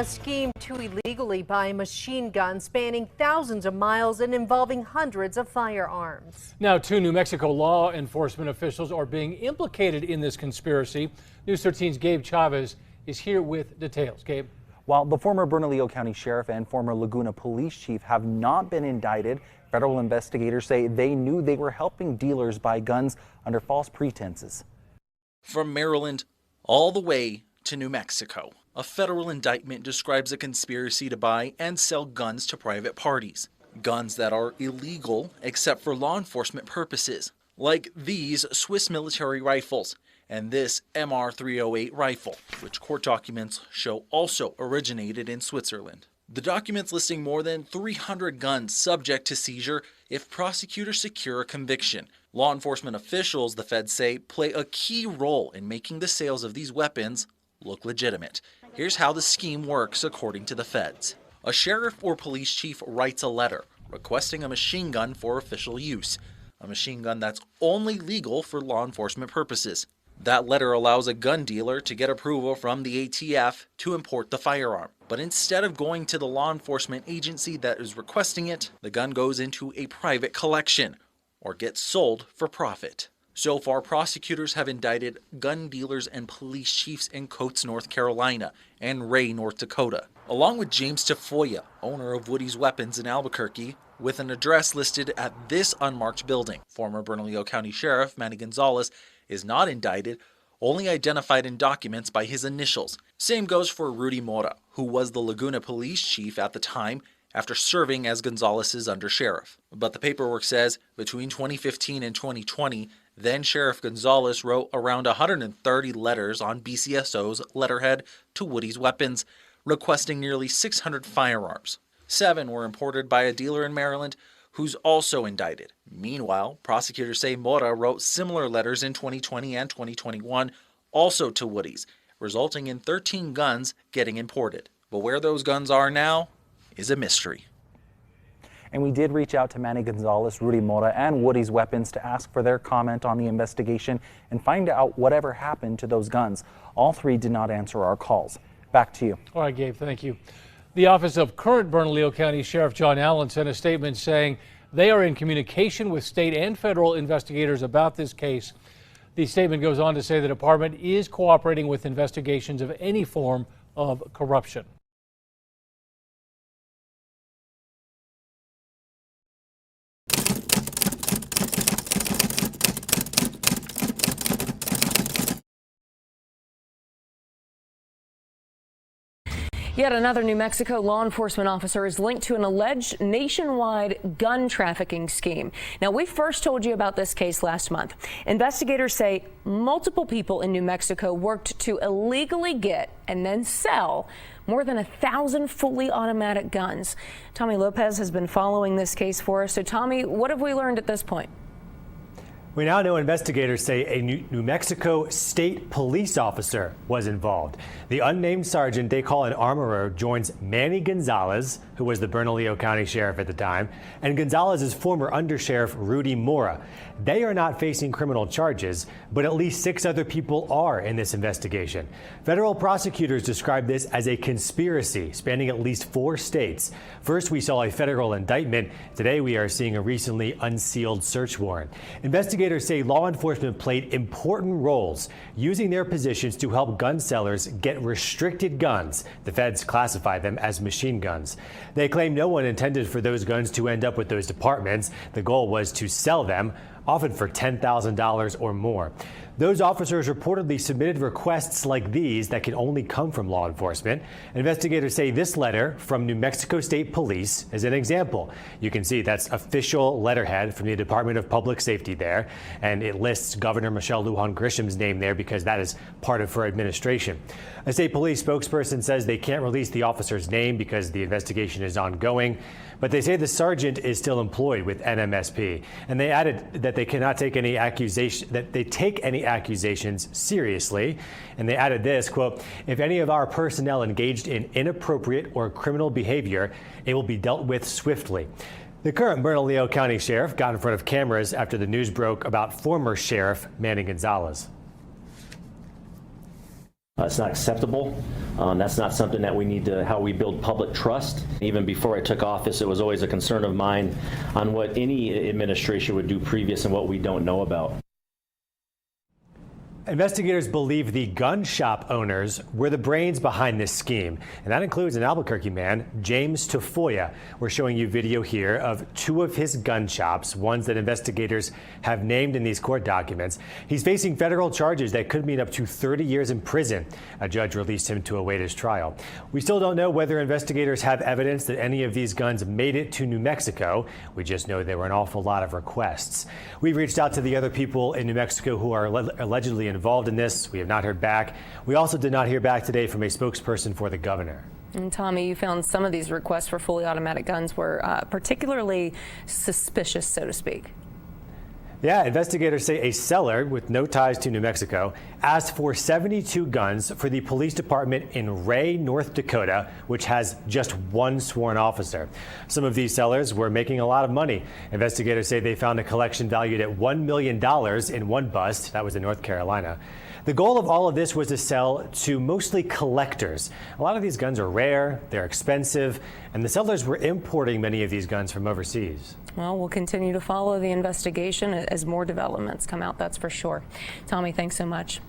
A scheme to illegally buy machine guns spanning thousands of miles and involving hundreds of firearms. Now, 2 New Mexico law enforcement officials are being implicated in this conspiracy. News 13's Gabe Chavez is here with details. Gabe. While the former Bernalillo County Sheriff and former Laguna Police Chief have not been indicted, federal investigators say they knew they were helping dealers buy guns under false pretenses. From Maryland all the way to New Mexico, a federal indictment describes a conspiracy to buy and sell guns to private parties. Guns that are illegal except for law enforcement purposes, like these Swiss military rifles and this MR308 rifle, which court documents show also originated in Switzerland. The documents listing more than 300 guns subject to seizure if prosecutors secure a conviction. Law enforcement officials, the feds say, play a key role in making the sales of these weapons look legitimate. Here's how the scheme works according to the feds. A sheriff or police chief writes a letter requesting a machine gun for official use, a machine gun that's only legal for law enforcement purposes. That letter allows a gun dealer to get approval from the ATF to import the firearm. But instead of going to the law enforcement agency that is requesting it, the gun goes into a private collection or gets sold for profit. So far, prosecutors have indicted gun dealers and police chiefs in Coates, North Carolina, and Ray, North Dakota, along with James Tafoya, owner of Woody's Weapons in Albuquerque, with an address listed at this unmarked building. Former Bernalillo County Sheriff Manny Gonzalez is not indicted, only identified in documents by his initials. Same goes for Rudy Mora, who was the Laguna Police Chief at the time after serving as Gonzalez's undersheriff. But the paperwork says between 2015 and 2020, then Sheriff Gonzalez wrote around 130 letters on BCSO's letterhead to Woody's Weapons, requesting nearly 600 firearms. 7 were imported by a dealer in Maryland who's also indicted. Meanwhile, prosecutors say Mora wrote similar letters in 2020 and 2021, also to Woody's, resulting in 13 guns getting imported. But where those guns are now is a mystery. And we did reach out to Manny Gonzalez, Rudy Mora, and Woody's Weapons to ask for their comment on the investigation and find out whatever happened to those guns. All 3 did not answer our calls. Back to you. All right, Gabe, thank you. The office of current Bernalillo County Sheriff John Allen sent a statement saying they are in communication with state and federal investigators about this case. The statement goes on to say the department is cooperating with investigations of any form of corruption. Yet another New Mexico law enforcement officer is linked to an alleged nationwide gun trafficking scheme. Now, we first told you about this case last month. Investigators say multiple people in New Mexico worked to illegally get and then sell more than 1,000 fully automatic guns. Tommy Lopez has been following this case for us. So, Tommy, what have we learned at this point? We now know investigators say a New Mexico state police officer was involved. The unnamed sergeant they call an armorer joins Manny Gonzalez, who was the Bernalillo County Sheriff at the time, and Gonzalez's former undersheriff Rudy Mora. They are not facing criminal charges, but at least 6 other people are in this investigation. Federal prosecutors describe this as a conspiracy spanning at least 4 states. First, we saw a federal indictment. Today, we are seeing a recently unsealed search warrant. Investigators say law enforcement played important roles, using their positions to help gun sellers get restricted guns. The feds classify them as machine guns. They claim no one intended for those guns to end up with those departments. The goal was to sell them, often for $10,000 or more. Those officers reportedly submitted requests like these that can only come from law enforcement. Investigators say this letter from New Mexico State Police is an example. You can see that's official letterhead from the Department of Public Safety there, and it lists Governor Michelle Lujan Grisham's name there because that is part of her administration. A state police spokesperson says they can't release the officer's name because the investigation is ongoing, but they say the sergeant is still employed with NMSP, and they added that they cannot take any accusations seriously. And they added this, quote, "If any of our personnel engaged in inappropriate or criminal behavior, it will be dealt with swiftly." The current Bernalillo County Sheriff got in front of cameras after the news broke about former Sheriff Manny Gonzalez. It's not acceptable. That's not something that we need to, how we build public trust. Even before I took office, it was always a concern of mine on what any administration would do previous and what we don't know about. Investigators believe the gun shop owners were the brains behind this scheme, and that includes an Albuquerque man, James Tafoya. We're showing you video here of two of his gun shops, ones that investigators have named in these court documents. He's facing federal charges that could mean up to 30 years in prison. A judge released him to await his trial. We still don't know whether investigators have evidence that any of these guns made it to New Mexico. We just know there were an awful lot of requests. We've reached out to the other people in New Mexico who are allegedly involved in this. We have not heard back. We also did not hear back today from a spokesperson for the governor. And Tommy, you found some of these requests for fully automatic guns were particularly suspicious, so to speak. Yeah, investigators say a seller with no ties to New Mexico asked for 72 guns for the police department in Ray, North Dakota, which has just one sworn officer. Some of these sellers were making a lot of money. Investigators say they found a collection valued at $1 million in one bust. That was in North Carolina. The goal of all of this was to sell to mostly collectors. A lot of these guns are rare, they're expensive, and the sellers were importing many of these guns from overseas. Well, we'll continue to follow the investigation as more developments come out, that's for sure. Tommy, thanks so much.